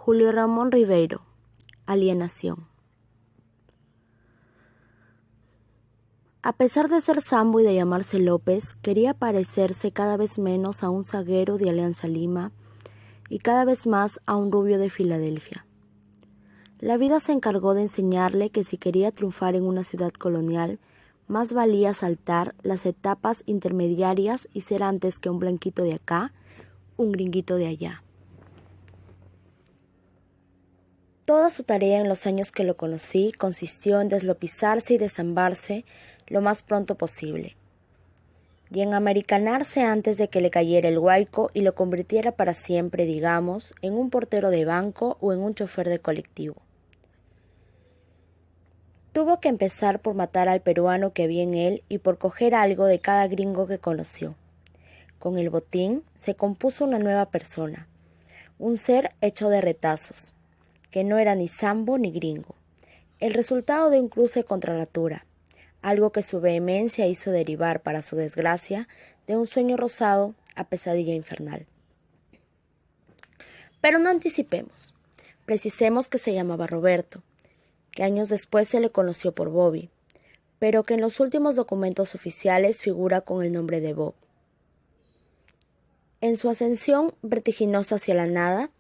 Julio Ramón Ribeiro, Alienación. A pesar de ser sambo y de llamarse López, quería parecerse cada vez menos a un zaguero de Alianza Lima y cada vez más a un rubio de Filadelfia. La vida se encargó de enseñarle que si quería triunfar en una ciudad colonial, más valía saltar las etapas intermediarias y ser antes que un blanquito de acá, un gringuito de allá. Toda su tarea en los años que lo conocí consistió en deslopizarse y desambarse lo más pronto posible, y en americanarse antes de que le cayera el huaico y lo convirtiera para siempre, digamos, en un portero de banco o en un chofer de colectivo. Tuvo que empezar por matar al peruano que había en él y por coger algo de cada gringo que conoció. Con el botín se compuso una nueva persona, un ser hecho de retazos, que no era ni sambo ni gringo, el resultado de un cruce contra natura, algo que su vehemencia hizo derivar, para su desgracia, de un sueño rosado a pesadilla infernal. Pero no anticipemos. Precisemos que se llamaba Roberto, que años después se le conoció por Bobby, pero que en los últimos documentos oficiales figura con el nombre de Bob. En su ascensión vertiginosa hacia la nada,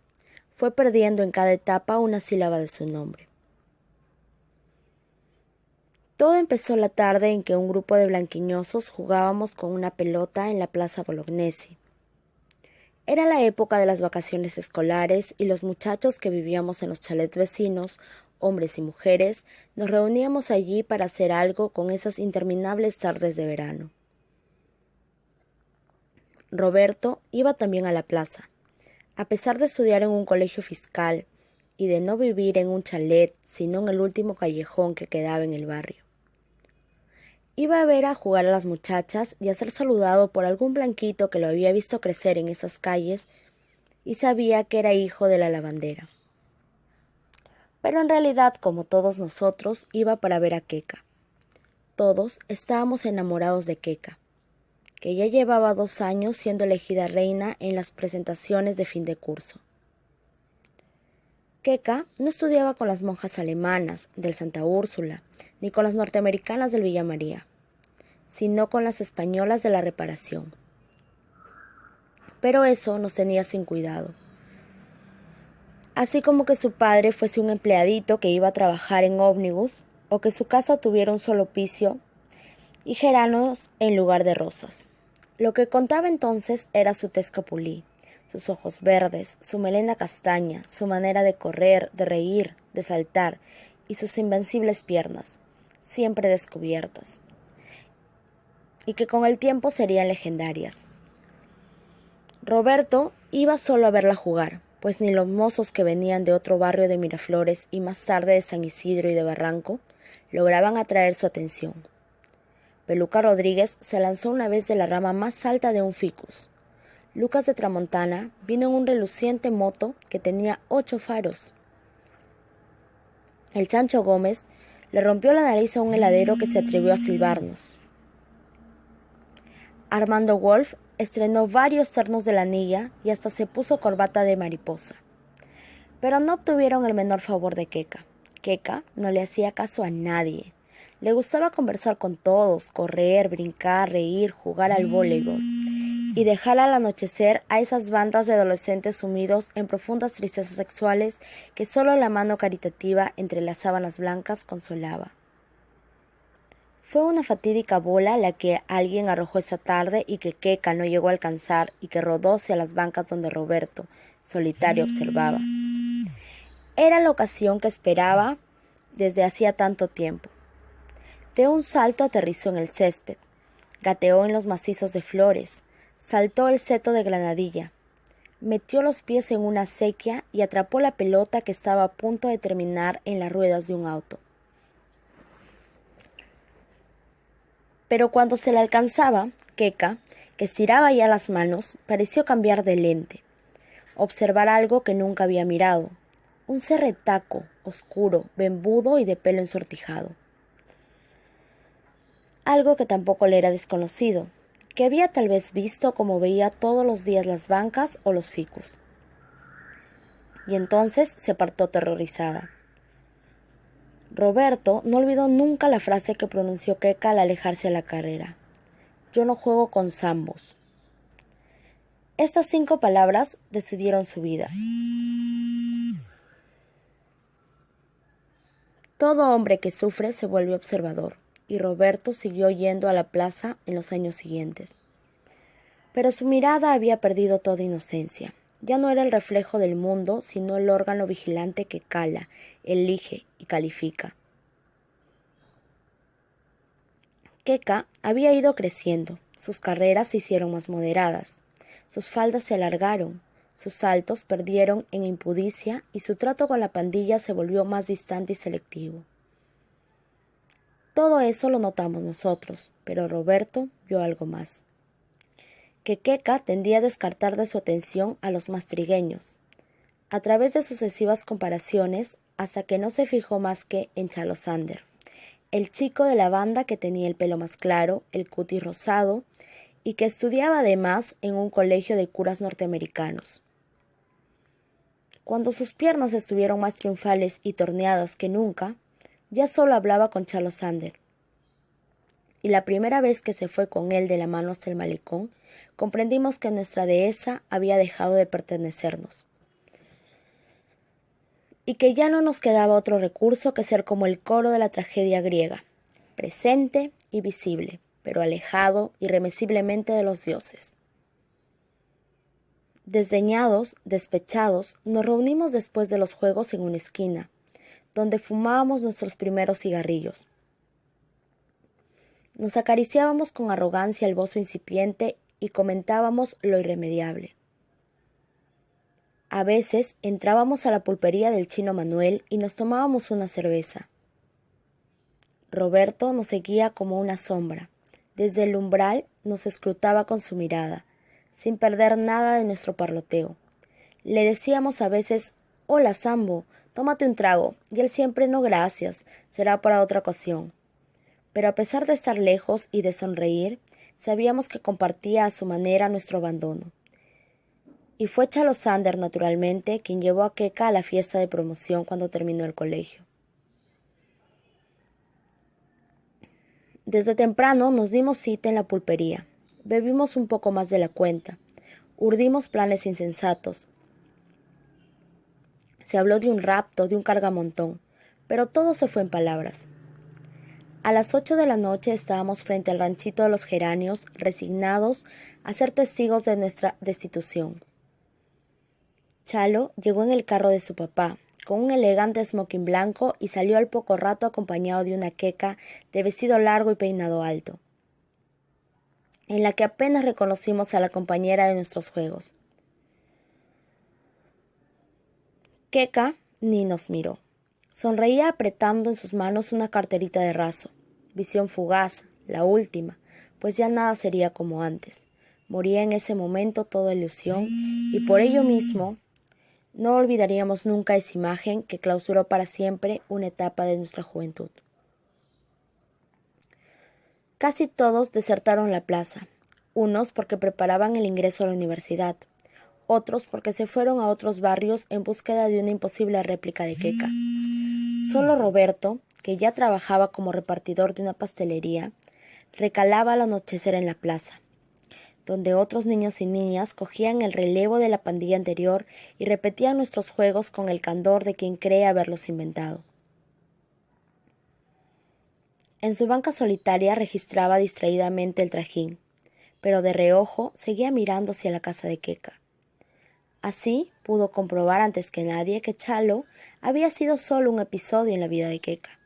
fue perdiendo en cada etapa una sílaba de su nombre. Todo empezó la tarde en que un grupo de blanquiñosos jugábamos con una pelota en la Plaza Bolognesi. Era la época de las vacaciones escolares y los muchachos que vivíamos en los chalets vecinos, hombres y mujeres, nos reuníamos allí para hacer algo con esas interminables tardes de verano. Roberto iba también a la plaza. A pesar de estudiar en un colegio fiscal y de no vivir en un chalet, sino en el último callejón que quedaba en el barrio. Iba a ver a jugar a las muchachas y a ser saludado por algún blanquito que lo había visto crecer en esas calles y sabía que era hijo de la lavandera. Pero en realidad, como todos nosotros, iba para ver a Queca. Todos estábamos enamorados de Queca, que ya llevaba 2 años siendo elegida reina en las presentaciones de fin de curso. Queca no estudiaba con las monjas alemanas del Santa Úrsula, ni con las norteamericanas del Villa María, sino con las españolas de la Reparación. Pero eso nos tenía sin cuidado. Así como que su padre fuese un empleadito que iba a trabajar en ómnibus, o que su casa tuviera un solo piso y geranos en lugar de rosas. Lo que contaba entonces era su tez capulí, sus ojos verdes, su melena castaña, su manera de correr, de reír, de saltar, y sus invencibles piernas, siempre descubiertas, y que con el tiempo serían legendarias. Roberto iba solo a verla jugar, pues ni los mozos que venían de otro barrio de Miraflores y más tarde de San Isidro y de Barranco lograban atraer su atención. Peluca Rodríguez se lanzó una vez de la rama más alta de un ficus. Lucas de Tramontana vino en un reluciente moto que tenía 8 faros. El Chancho Gómez le rompió la nariz a un heladero que se atrevió a silbarnos. Armando Wolf estrenó varios ternos de lanilla y hasta se puso corbata de mariposa. Pero no obtuvieron el menor favor de Queca. Queca no le hacía caso a nadie. Le gustaba conversar con todos, correr, brincar, reír, jugar al voleibol y dejar al anochecer a esas bandas de adolescentes sumidos en profundas tristezas sexuales que solo la mano caritativa entre las sábanas blancas consolaba. Fue una fatídica bola la que alguien arrojó esa tarde y que Queca no llegó a alcanzar y que rodó hacia las bancas donde Roberto, solitario, observaba. Era la ocasión que esperaba desde hacía tanto tiempo. De un salto aterrizó en el césped, gateó en los macizos de flores, saltó el seto de granadilla, metió los pies en una acequia y atrapó la pelota que estaba a punto de terminar en las ruedas de un auto. Pero cuando se le alcanzaba, Queca, que estiraba ya las manos, pareció cambiar de lente, observar algo que nunca había mirado, un ser retaco, oscuro, bembudo y de pelo ensortijado. Algo que tampoco le era desconocido, que había tal vez visto como veía todos los días las bancas o los ficus. y entonces se apartó aterrorizada. Roberto no olvidó nunca la frase que pronunció Keka al alejarse a la carrera. Yo no juego con zambos. Estas 5 palabras decidieron su vida. Todo hombre que sufre se vuelve observador, y Roberto siguió yendo a la plaza en los años siguientes. Pero su mirada había perdido toda inocencia. Ya no era el reflejo del mundo, sino el órgano vigilante que cala, elige y califica. Keka había ido creciendo, sus carreras se hicieron más moderadas, sus faldas se alargaron, sus saltos perdieron en impudicia y su trato con la pandilla se volvió más distante y selectivo. Todo eso lo notamos nosotros, pero Roberto vio algo más. Que Keka tendía a descartar de su atención a los más trigueños, a través de sucesivas comparaciones, hasta que no se fijó más que en Chalo Sander, el chico de la banda que tenía el pelo más claro, el cutis rosado, y que estudiaba además en un colegio de curas norteamericanos. Cuando sus piernas estuvieron más triunfales y torneadas que nunca, ya solo hablaba con Chalo Sander. Y la primera vez que se fue con él de la mano hasta el malecón, comprendimos que nuestra dehesa había dejado de pertenecernos. Y que ya no nos quedaba otro recurso que ser como el coro de la tragedia griega, presente y visible, pero alejado irremisiblemente de los dioses. Desdeñados, despechados, nos reunimos después de los juegos en una esquina, donde fumábamos nuestros primeros cigarrillos. Nos acariciábamos con arrogancia el bozo incipiente y comentábamos lo irremediable. A veces entrábamos a la pulpería del chino Manuel y nos tomábamos una cerveza. Roberto nos seguía como una sombra. Desde el umbral nos escrutaba con su mirada, sin perder nada de nuestro parloteo. Le decíamos a veces, «Hola, Sambo, tómate un trago», y él siempre, «No, gracias, será para otra ocasión». Pero a pesar de estar lejos y de sonreír, sabíamos que compartía a su manera nuestro abandono. Y fue Chalo Sander, naturalmente, quien llevó a Keka a la fiesta de promoción cuando terminó el colegio. Desde temprano nos dimos cita en la pulpería. Bebimos un poco más de la cuenta. Urdimos planes insensatos. Se habló de un rapto, de un cargamontón, pero todo se fue en palabras. A las 8 de la noche estábamos frente al ranchito de los geranios, resignados a ser testigos de nuestra destitución. Chalo llegó en el carro de su papá, con un elegante smoking blanco, y salió al poco rato acompañado de una Keka de vestido largo y peinado alto, en la que apenas reconocimos a la compañera de nuestros juegos. Keka ni nos miró. Sonreía apretando en sus manos una carterita de raso. Visión fugaz, la última, pues ya nada sería como antes. Moría en ese momento toda ilusión, y por ello mismo no olvidaríamos nunca esa imagen que clausuró para siempre una etapa de nuestra juventud. Casi todos desertaron la plaza, unos porque preparaban el ingreso a la universidad, otros porque se fueron a otros barrios en búsqueda de una imposible réplica de Keka. Solo Roberto, que ya trabajaba como repartidor de una pastelería, recalaba al anochecer en la plaza, donde otros niños y niñas cogían el relevo de la pandilla anterior y repetían nuestros juegos con el candor de quien cree haberlos inventado. En su banca solitaria registraba distraídamente el trajín, pero de reojo seguía mirando hacia la casa de Keka. Así pudo comprobar antes que nadie que Chalo había sido solo un episodio en la vida de Keka,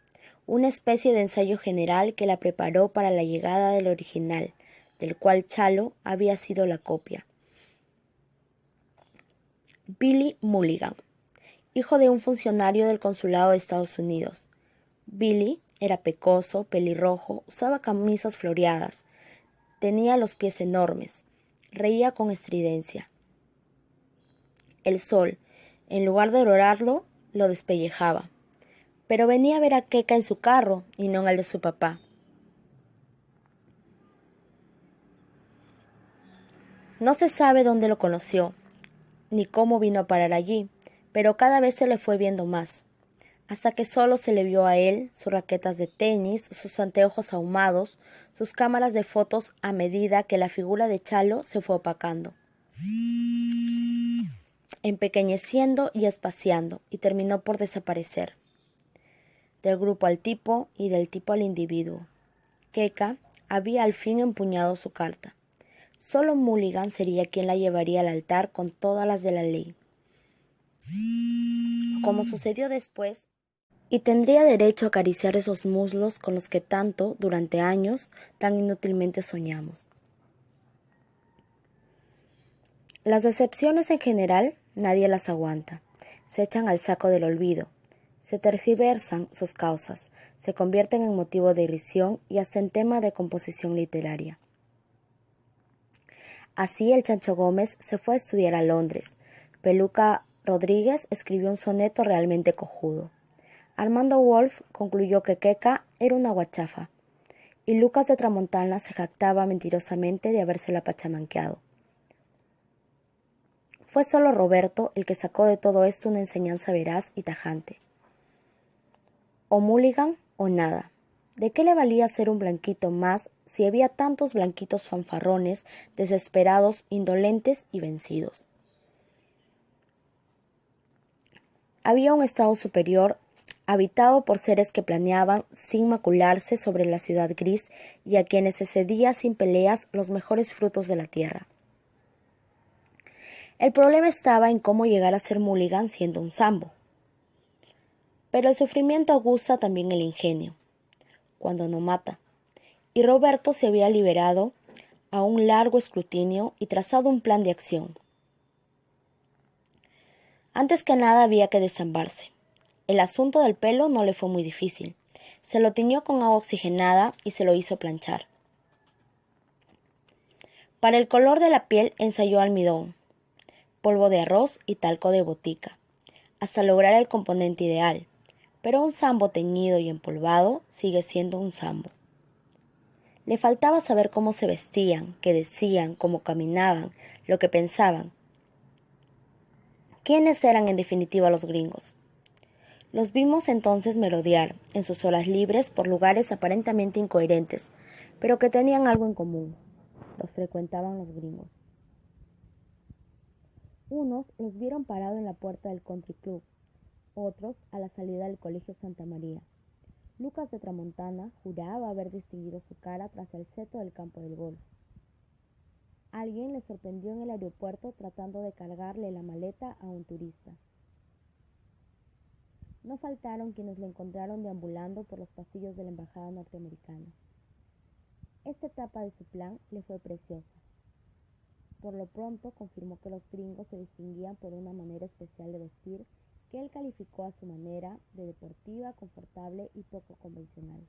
una especie de ensayo general que la preparó para la llegada del original, del cual Chalo había sido la copia. Billy Mulligan, hijo de un funcionario del consulado de Estados Unidos. Billy era pecoso, pelirrojo, usaba camisas floreadas, tenía los pies enormes, reía con estridencia. El sol, en lugar de orarlo, lo despellejaba, pero venía a ver a Keka en su carro y no en el de su papá. No se sabe dónde lo conoció, ni cómo vino a parar allí, pero cada vez se le fue viendo más, hasta que solo se le vio a él, sus raquetas de tenis, sus anteojos ahumados, sus cámaras de fotos a medida que la figura de Chalo se fue opacando, empequeñeciendo y espaciando, y terminó por desaparecer. Del grupo al tipo y del tipo al individuo. Keka había al fin empuñado su carta. Solo Mulligan sería quien la llevaría al altar con todas las de la ley. Como sucedió después, y tendría derecho a acariciar esos muslos con los que tanto, durante años, tan inútilmente soñamos. Las decepciones en general nadie las aguanta, se echan al saco del olvido, se tergiversan sus causas, se convierten en motivo de irrisión y hasta en tema de composición literaria. Así el Chancho Gómez se fue a estudiar a Londres, Peluca Rodríguez escribió un soneto realmente cojudo, Armando Wolf concluyó que Keka era una guachafa, y Lucas de Tramontana se jactaba mentirosamente de habérsela pachamanqueado. Fue solo Roberto el que sacó de todo esto una enseñanza veraz y tajante. O Mulligan o nada. ¿De qué le valía ser un blanquito más si había tantos blanquitos fanfarrones, desesperados, indolentes y vencidos? Había un estado superior, habitado por seres que planeaban sin macularse sobre la ciudad gris y a quienes se cedía sin peleas los mejores frutos de la tierra. El problema estaba en cómo llegar a ser Mulligan siendo un sambo. Pero el sufrimiento aguza también el ingenio, cuando no mata, y Roberto se había liberado a un largo escrutinio y trazado un plan de acción. Antes que nada había que desambarse. El asunto del pelo no le fue muy difícil. Se lo tiñó con agua oxigenada y se lo hizo planchar. Para el color de la piel ensayó almidón, polvo de arroz y talco de botica, hasta lograr el componente ideal. Pero un sambo teñido y empolvado sigue siendo un sambo. Le faltaba saber cómo se vestían, qué decían, cómo caminaban, lo que pensaban. ¿Quiénes eran en definitiva los gringos? Los vimos entonces merodear, en sus horas libres, por lugares aparentemente incoherentes, pero que tenían algo en común. Los frecuentaban los gringos. Unos los vieron parado en la puerta del country club, otros a la salida del colegio Santa María. Lucas de Tramontana juraba haber distinguido su cara tras el seto del campo del golf. Alguien le sorprendió en el aeropuerto tratando de cargarle la maleta a un turista. No faltaron quienes lo encontraron deambulando por los pasillos de la embajada norteamericana. Esta etapa de su plan le fue preciosa. Por lo pronto confirmó que los gringos se distinguían por una manera especial de vestir que él calificó a su manera de deportiva, confortable y poco convencional.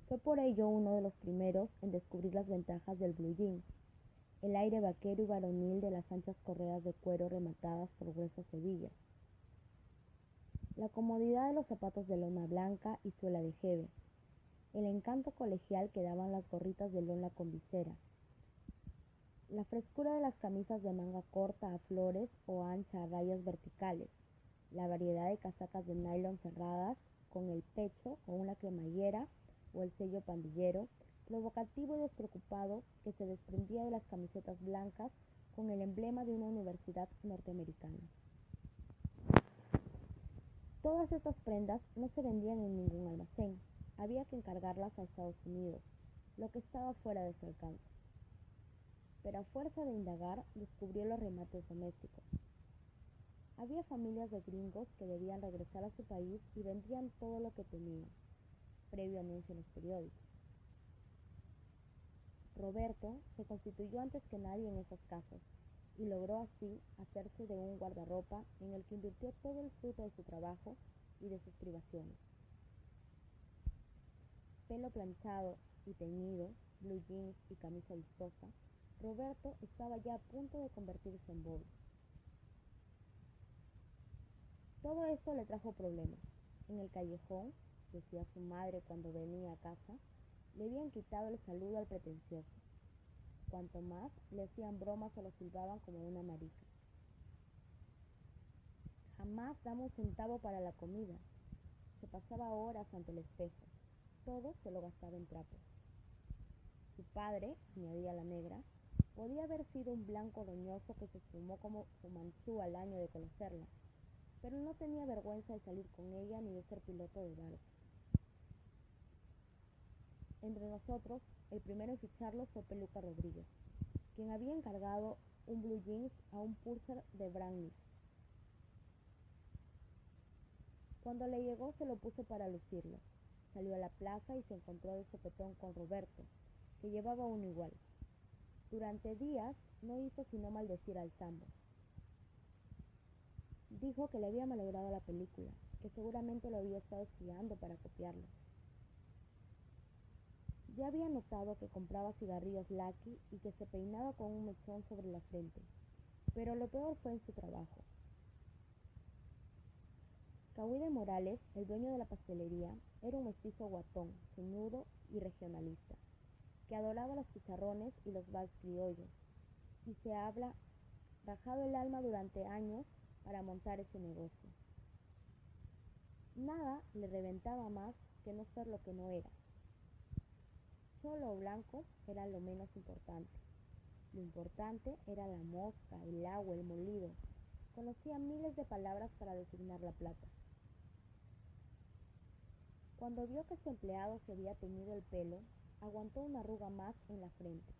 Fue por ello uno de los primeros en descubrir las ventajas del blue jean, el aire vaquero y varonil de las anchas correas de cuero rematadas por gruesas hebillas, la comodidad de los zapatos de lona blanca y suela de jeve, el encanto colegial que daban las gorritas de lona con visera, la frescura de las camisas de manga corta a flores o ancha a rayas verticales, la variedad de casacas de nylon cerradas con el pecho o una cremallera o el sello pandillero, provocativo y despreocupado que se desprendía de las camisetas blancas con el emblema de una universidad norteamericana. Todas estas prendas no se vendían en ningún almacén, había que encargarlas a Estados Unidos, lo que estaba fuera de su alcance. Pero a fuerza de indagar, descubrió los remates domésticos. Había familias de gringos que debían regresar a su país y vendían todo lo que tenían, previo anuncio en los periódicos. Roberto se constituyó antes que nadie en esos casos y logró así hacerse de un guardarropa en el que invirtió todo el fruto de su trabajo y de sus privaciones. Pelo planchado y teñido, blue jeans y camisa vistosa, Roberto estaba ya a punto de convertirse en Bobby. Todo esto le trajo problemas. En el callejón, decía su madre cuando venía a casa, le habían quitado el saludo al pretencioso. Cuanto más, le hacían bromas o lo silbaban como una marica. jamás daba un centavo para la comida. Se pasaba horas ante el espejo. Todo se lo gastaba en trapos. Su padre, añadía la negra, podía haber sido un blanco roñoso que se esfumó como Fumanchu al año de conocerla, pero no tenía vergüenza de salir con ella ni de ser piloto de barco. Entre nosotros, el primero en ficharlo fue Peluca Rodríguez, quien había encargado un blue jeans a un purser de Brandis. Cuando le llegó se lo puso para lucirlo. Salió a la plaza y se encontró de sopetón con Roberto, que llevaba uno igual. Durante días no hizo sino maldecir al Sambo. Dijo que le había malogrado la película, que seguramente lo había estado espiando para copiarlo. Ya había notado que compraba cigarrillos Lucky y que se peinaba con un mechón sobre la frente, pero lo peor fue en su trabajo. Cahuide Morales, el dueño de la pastelería, era un mestizo guatón, ceñudo y regionalista, que adoraba los chicharrones y los vals criollos, y se habla rajado el alma durante años para montar ese negocio. Nada le reventaba más que no ser lo que no era. Solo blanco era lo menos importante. Lo importante era la mosca, el agua, el molido. Conocía miles de palabras para designar la plata. Cuando vio que su empleado se había teñido el pelo, aguantó una arruga más en la frente.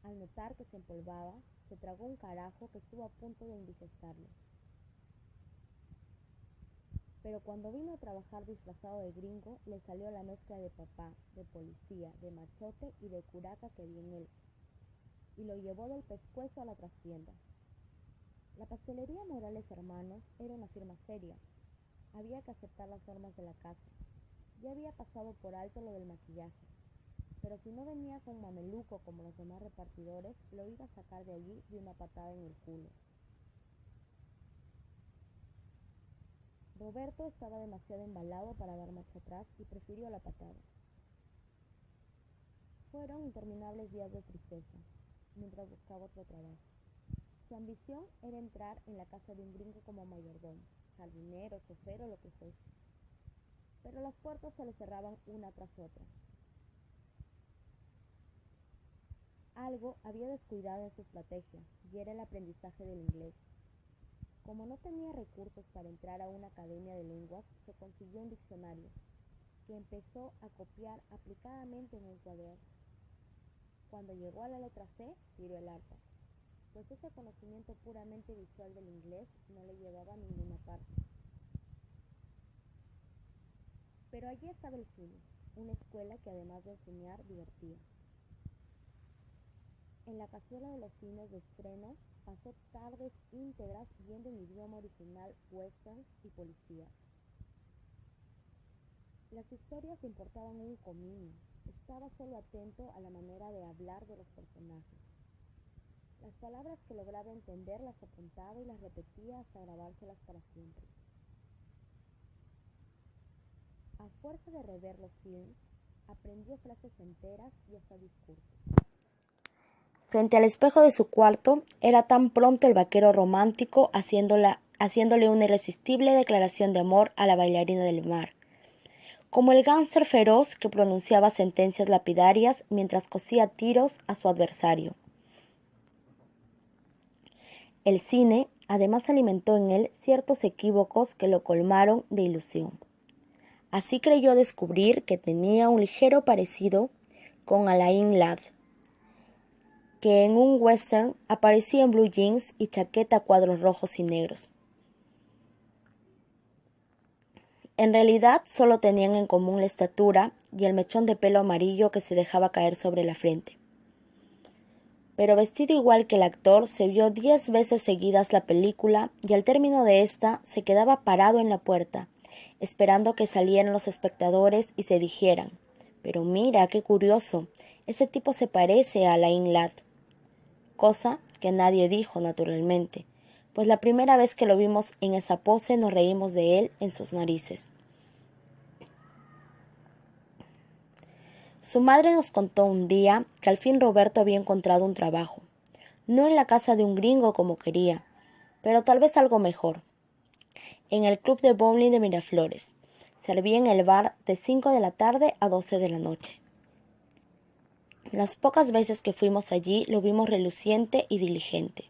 Al notar que se empolvaba, se tragó un carajo que estuvo a punto de indigestarlo. Pero cuando vino a trabajar disfrazado de gringo, le salió la mezcla de papá, de policía, de machote y de curaca que vi en él, y lo llevó del pescuezo a la trastienda. La pastelería Morales Hermanos era una firma seria. Había que aceptar las normas de la casa. Ya había pasado por alto lo del maquillaje, pero si no venía con mameluco como los demás repartidores, lo iba a sacar de allí de una patada en el culo. Roberto estaba demasiado embalado para dar marcha atrás y prefirió la patada. Fueron interminables días de tristeza, mientras buscaba otro trabajo. Su ambición era entrar en la casa de un gringo como mayordomo, jardinero, chofer o lo que fuese. Pero las puertas se le cerraban una tras otra. Algo había descuidado en su estrategia, y era el aprendizaje del inglés. Como no tenía recursos para entrar a una academia de lenguas, se consiguió un diccionario, que empezó a copiar aplicadamente en un cuaderno. Cuando llegó a la letra C, tiró el arpa, pues ese conocimiento puramente visual del inglés no le llevaba a ninguna parte. Pero allí estaba el cine, una escuela que además de enseñar, divertía. En la cazuela de los cines de estreno, pasó tardes íntegras viendo en idioma original westerns y policías. Las historias le importaban un comino, estaba solo atento a la manera de hablar de los personajes. Las palabras que lograba entender las apuntaba y las repetía hasta grabárselas para siempre. A fuerza de rever los films, aprendió frases enteras y hasta discursos. Frente al espejo de su cuarto, era tan pronto el vaquero romántico haciéndole una irresistible declaración de amor a la bailarina del mar, como el gánster feroz que pronunciaba sentencias lapidarias mientras cosía tiros a su adversario. El cine además alimentó en él ciertos equívocos que lo colmaron de ilusión. Así creyó descubrir que tenía un ligero parecido con Alain Ladd, que en un western aparecía en blue jeans y chaqueta a cuadros rojos y negros. En realidad solo tenían en común la estatura y el mechón de pelo amarillo que se dejaba caer sobre la frente. Pero vestido igual que el actor, se vio 10 veces seguidas la película y al término de esta se quedaba parado en la puerta, esperando que salieran los espectadores y se dijeran: «Pero mira, qué curioso, ese tipo se parece a Alain Ladd». Cosa que nadie dijo, naturalmente, pues la primera vez que lo vimos en esa pose nos reímos de él en sus narices. Su madre nos contó un día que al fin Roberto había encontrado un trabajo, no en la casa de un gringo como quería, pero tal vez algo mejor. en el club de bowling de Miraflores. Servía en el bar de 5 de la tarde a 12 de la noche. Las pocas veces que fuimos allí lo vimos reluciente y diligente.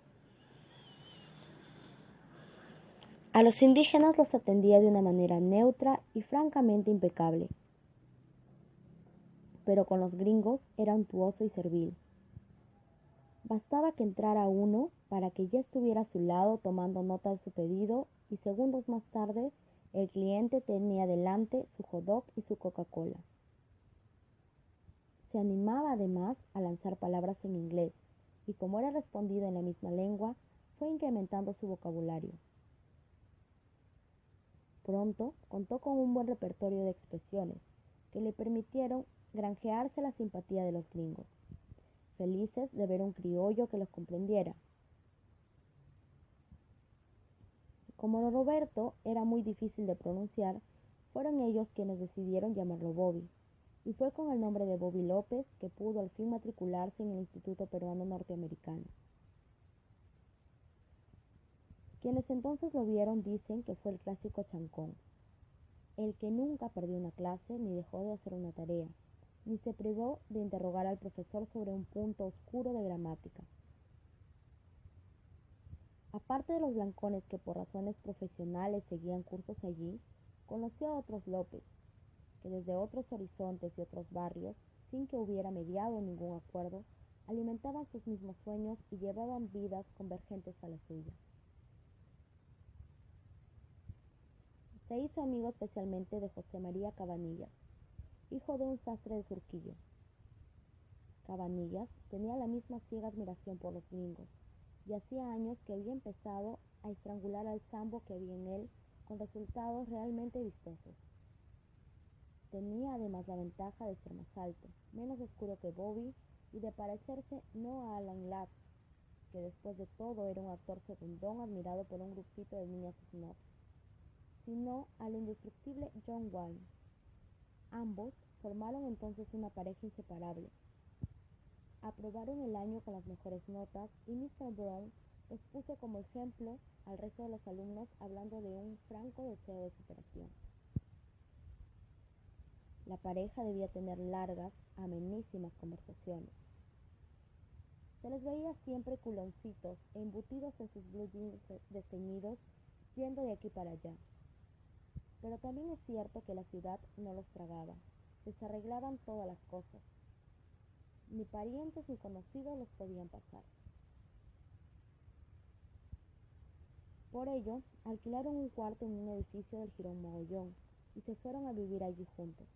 A los indígenas los atendía de una manera neutra y francamente impecable, pero con los gringos era untuoso y servil. Bastaba que entrara uno para que ya estuviera a su lado tomando nota de su pedido y segundos más tarde el cliente tenía delante su hot dog y su Coca-Cola. Se animaba además a lanzar palabras en inglés y como era respondido en la misma lengua, fue incrementando su vocabulario. Pronto contó con un buen repertorio de expresiones que le permitieron granjearse la simpatía de los gringos, felices de ver un criollo que los comprendiera. Como Roberto era muy difícil de pronunciar, fueron ellos quienes decidieron llamarlo Bobby, y fue con el nombre de Bobby López que pudo al fin matricularse en el Instituto Peruano Norteamericano. Quienes entonces lo vieron dicen que fue el clásico chancón, el que nunca perdió una clase ni dejó de hacer una tarea, ni se privó de interrogar al profesor sobre un punto oscuro de gramática. Aparte de los blancones que por razones profesionales seguían cursos allí, conoció a otros López, que desde otros horizontes y otros barrios, sin que hubiera mediado ningún acuerdo, alimentaban sus mismos sueños y llevaban vidas convergentes a la suya. Se hizo amigo especialmente de José María Cabanillas, hijo de un sastre de Surquillo. Cabanillas tenía la misma ciega admiración por los gringos, y hacía años que había empezado a estrangular al sambo que había en él con resultados realmente vistosos. Tenía además la ventaja de ser más alto, menos oscuro que Bobby y de parecerse no a Alan Ladd, que después de todo era un actor secundón admirado por un grupito de niñas snobs, sino al indestructible John Wayne. Ambos formaron entonces una pareja inseparable. Aprobaron el año con las mejores notas y Mr. Brown los puso como ejemplo al resto de los alumnos hablando de un franco deseo de superación. La pareja debía tener largas, amenísimas conversaciones. Se les veía siempre culoncitos e embutidos en sus blue jeans desteñidos, yendo de aquí para allá. Pero también es cierto que la ciudad no los tragaba, desarreglaban todas las cosas. Ni parientes ni conocidos los podían pasar. Por ello, alquilaron un cuarto en un edificio del Jirón Mogollón y se fueron a vivir allí juntos.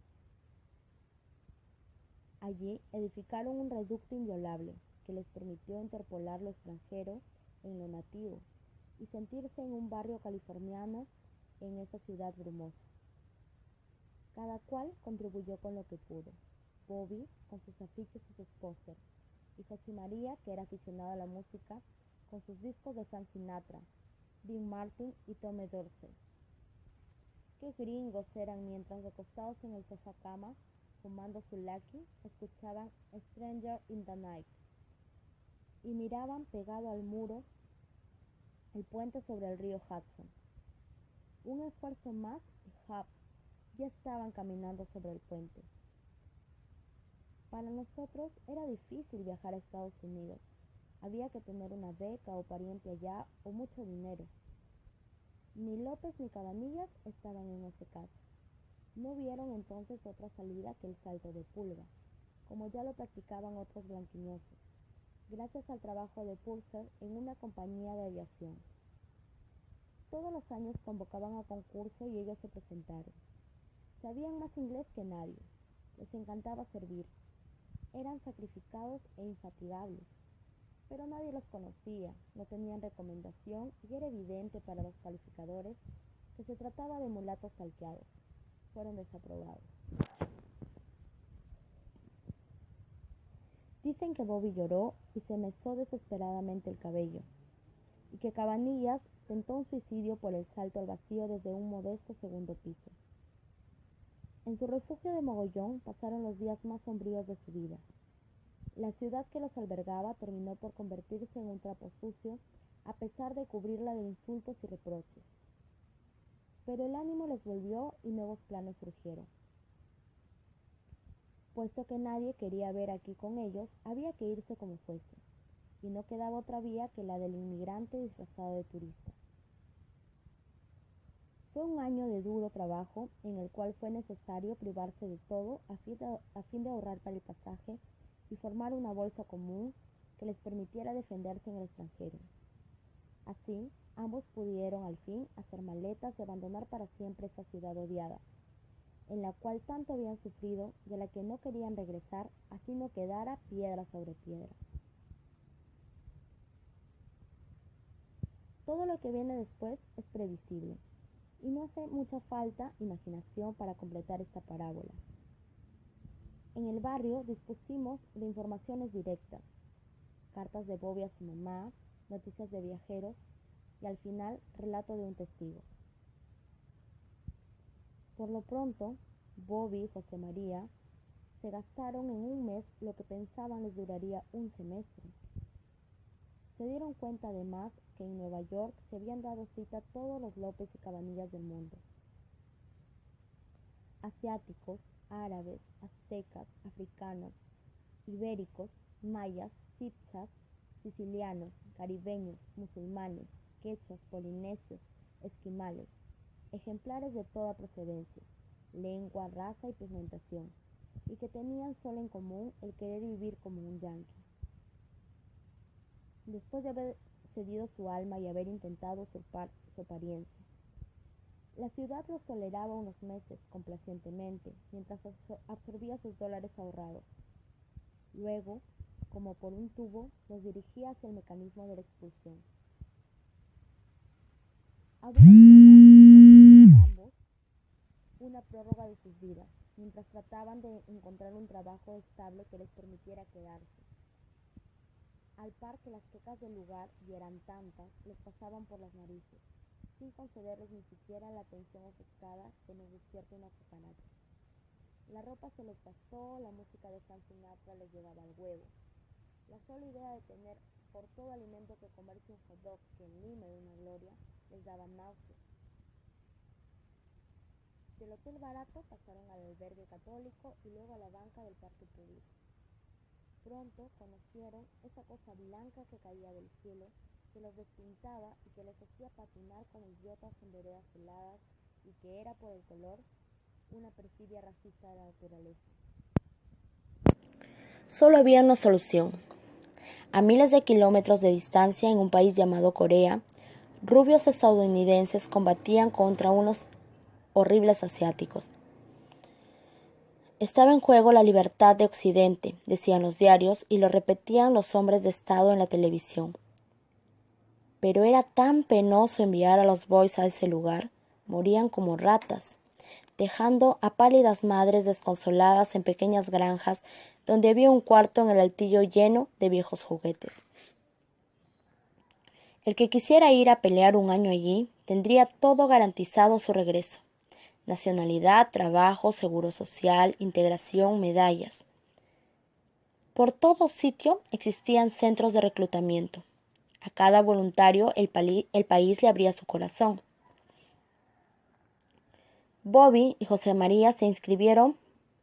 Allí edificaron un reducto inviolable que les permitió interpolar lo extranjero en lo nativo y sentirse en un barrio californiano en esa ciudad brumosa. Cada cual contribuyó con lo que pudo. Bobby con sus afiches y sus pósters, y José María, que era aficionado a la música, con sus discos de Frank Sinatra, Dean Martin y Tommy Dorsey. Qué gringos eran mientras recostados en el sofá cama, fumando su Lucky, escuchaban Stranger in the Night y miraban pegado al muro el puente sobre el río Hudson. Un esfuerzo más y Hub ya estaban caminando sobre el puente. Para nosotros era difícil viajar a Estados Unidos. Había que tener una beca o pariente allá o mucho dinero. Ni López ni Cabanillas estaban en ese caso. No vieron entonces otra salida que el salto de pulga, como ya lo practicaban otros blanquiñosos, gracias al trabajo de Purser en una compañía de aviación. Todos los años convocaban a concurso y ellos se presentaron. Sabían más inglés que nadie. Les encantaba servir. Eran sacrificados e infatigables. Pero nadie los conocía, no tenían recomendación y era evidente para los calificadores que se trataba de mulatos salteados. Fueron desaprobados. Dicen que Bobby lloró y se mesó desesperadamente el cabello, y que Cabanillas tentó un suicidio por el salto al vacío desde un modesto segundo piso. En su refugio de Mogollón pasaron los días más sombríos de su vida. La ciudad que los albergaba terminó por convertirse en un trapo sucio, a pesar de cubrirla de insultos y reproches. Pero el ánimo les volvió y nuevos planes surgieron. Puesto que nadie quería ver aquí con ellos, había que irse como fuese, y no quedaba otra vía que la del inmigrante disfrazado de turista. Fue un año de duro trabajo en el cual fue necesario privarse de todo a fin de ahorrar para el pasaje y formar una bolsa común que les permitiera defenderse en el extranjero. Así, ambos pudieron al fin hacer maletas y abandonar para siempre esa ciudad odiada, en la cual tanto habían sufrido y a la que no querían regresar, así no quedara piedra sobre piedra. Todo lo que viene después es previsible, y no hace mucha falta imaginación para completar esta parábola. En el barrio dispusimos de informaciones directas, cartas de Bobby a su mamá, noticias de viajeros y al final relato de un testigo. Por lo pronto, Bobby y José María se gastaron en un mes lo que pensaban les duraría un semestre. Se dieron cuenta además que en Nueva York se habían dado cita todos los López y Cabanillas del mundo. Asiáticos, árabes, aztecas, africanos, ibéricos, mayas, chibchas, sicilianos, caribeños, musulmanes, quechuas, polinesios, esquimales, ejemplares de toda procedencia, lengua, raza y pigmentación, y que tenían solo en común el querer vivir como un yanqui. Después de haber cedido su alma y haber intentado usurpar su apariencia, la ciudad los toleraba unos meses complacientemente, mientras absorbía sus dólares ahorrados. Luego, como por un tubo, los dirigía hacia el mecanismo de la expulsión. A duras penas consiguieron ambos una prórroga de sus vidas, mientras trataban de encontrar un trabajo estable que les permitiera quedarse. Al par que las quecas del lugar, y eran tantas, les pasaban por las narices, sin concederles ni siquiera la atención ofuscada que nos despierta una cucaracha. La ropa se les gastó, la música de Frank Sinatra les llegaba al huevo. La sola idea de tener por todo alimento que comerse un hot dog, que en Lima era una gloria, les daba náuseas. Del hotel barato pasaron al albergue católico y luego a la banca del parque público. Pronto conocieron esa cosa blanca que caía del cielo, que los despintaba y que les hacía patinar como idiotas en veredas heladas, y que era por el color una perfidia racista de la naturaleza. Solo había una solución. A miles de kilómetros de distancia, en un país llamado Corea, rubios estadounidenses combatían contra unos horribles asiáticos. Estaba en juego la libertad de Occidente, decían los diarios, y lo repetían los hombres de Estado en la televisión. Pero era tan penoso enviar a los boys a ese lugar, morían como ratas, dejando a pálidas madres desconsoladas en pequeñas granjas donde había un cuarto en el altillo lleno de viejos juguetes. El que quisiera ir a pelear un año allí tendría todo garantizado su regreso: nacionalidad, trabajo, seguro social, integración, medallas. Por todo sitio existían centros de reclutamiento. A cada voluntario el país le abría su corazón. Bobby y José María se inscribieron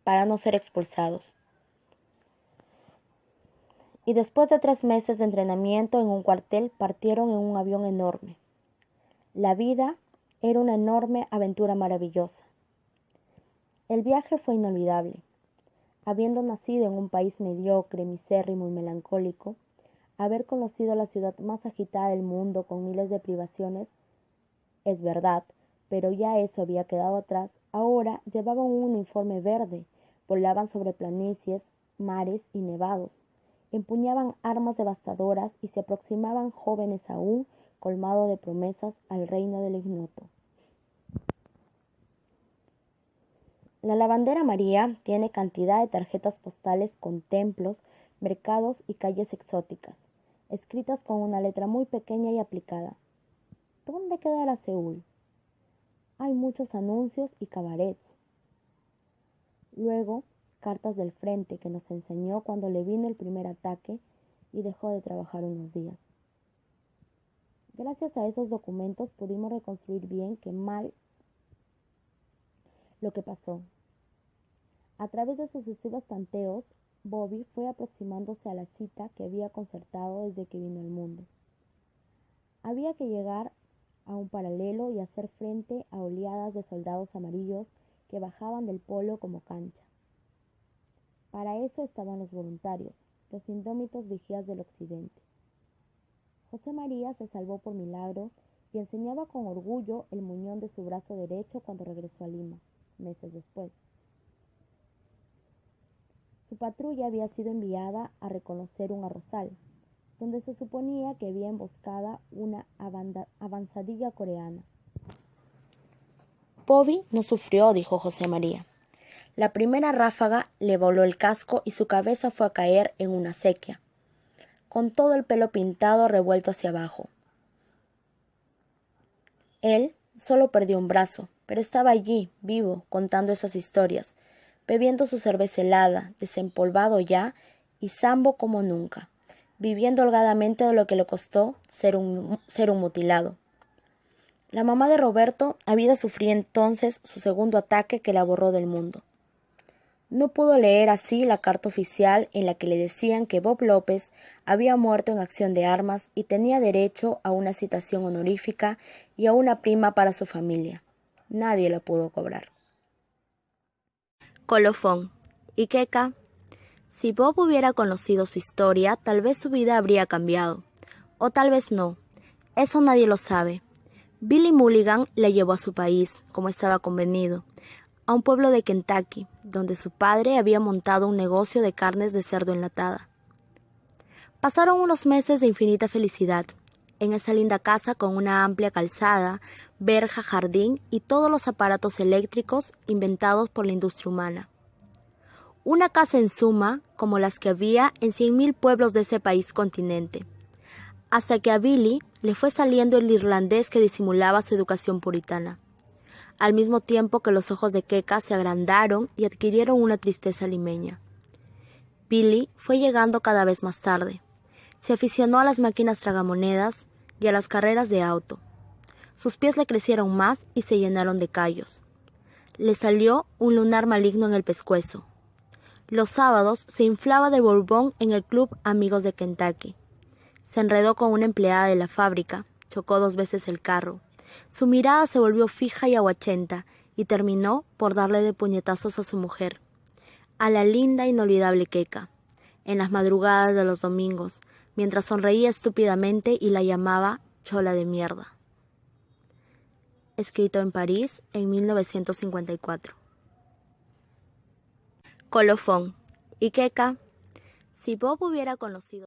para no ser expulsados. Y después de 3 meses de entrenamiento en un cuartel, partieron en un avión enorme. La vida era una enorme aventura maravillosa. El viaje fue inolvidable. Habiendo nacido en un país mediocre, misérrimo y melancólico, haber conocido la ciudad más agitada del mundo con miles de privaciones, es verdad, pero ya eso había quedado atrás. Ahora llevaban un uniforme verde, volaban sobre planicies, mares y nevados, empuñaban armas devastadoras y se aproximaban jóvenes aún, colmados de promesas, al reino del ignoto. La lavandera María tiene cantidad de tarjetas postales con templos, mercados y calles exóticas, escritas con una letra muy pequeña y aplicada. ¿Dónde quedará Seúl? Hay muchos anuncios y cabarets. Luego, cartas del frente que nos enseñó cuando le vino el primer ataque y dejó de trabajar unos días. Gracias a esos documentos pudimos reconstruir bien que mal lo que pasó. A través de sucesivos tanteos, Bobby fue aproximándose a la cita que había concertado desde que vino al mundo. Había que llegar a un paralelo y hacer frente a oleadas de soldados amarillos que bajaban del polo como cancha. Para eso estaban los voluntarios, los indómitos vigías del occidente. José María se salvó por milagro y enseñaba con orgullo el muñón de su brazo derecho cuando regresó a Lima, meses después. Su patrulla había sido enviada a reconocer un arrozal, donde se suponía que había emboscada una avanzadilla coreana. Bobby no sufrió, dijo José María. La primera ráfaga le voló el casco y su cabeza fue a caer en una acequia, con todo el pelo pintado revuelto hacia abajo. Él solo perdió un brazo, pero estaba allí, vivo, contando esas historias, bebiendo su cerveza helada, desempolvado ya y sambo como nunca, viviendo holgadamente de lo que le costó ser un mutilado. La mamá de Roberto había sufrido entonces su segundo ataque que la borró del mundo. No pudo leer así la carta oficial en la que le decían que Bob López había muerto en acción de armas y tenía derecho a una citación honorífica y a una prima para su familia. Nadie la pudo cobrar. Colofón. ¿Y Keka? Si Bob hubiera conocido su historia, tal vez su vida habría cambiado. O tal vez no. Eso nadie lo sabe. Billy Mulligan le llevó a su país, como estaba convenido, a un pueblo de Kentucky, donde su padre había montado un negocio de carnes de cerdo enlatada. Pasaron unos meses de infinita felicidad, en esa linda casa con una amplia calzada, verja, jardín y todos los aparatos eléctricos inventados por la industria humana. Una casa en suma como las que había en 100,000 pueblos de ese país continente, hasta que a Billy le fue saliendo el irlandés que disimulaba su educación puritana, al mismo tiempo que los ojos de Keka se agrandaron y adquirieron una tristeza limeña. Billy fue llegando cada vez más tarde. Se aficionó a las máquinas tragamonedas y a las carreras de auto. Sus pies le crecieron más y se llenaron de callos. Le salió un lunar maligno en el pescuezo. Los sábados se inflaba de bourbon en el club Amigos de Kentucky. Se enredó con una empleada de la fábrica, chocó 2 veces el carro. Su mirada se volvió fija y aguachenta y terminó por darle de puñetazos a su mujer, a la linda e inolvidable Keka, en las madrugadas de los domingos, mientras sonreía estúpidamente y la llamaba chola de mierda. Escrito en París en 1954. Colofón. ¿Y Keka? Si Bob hubiera conocido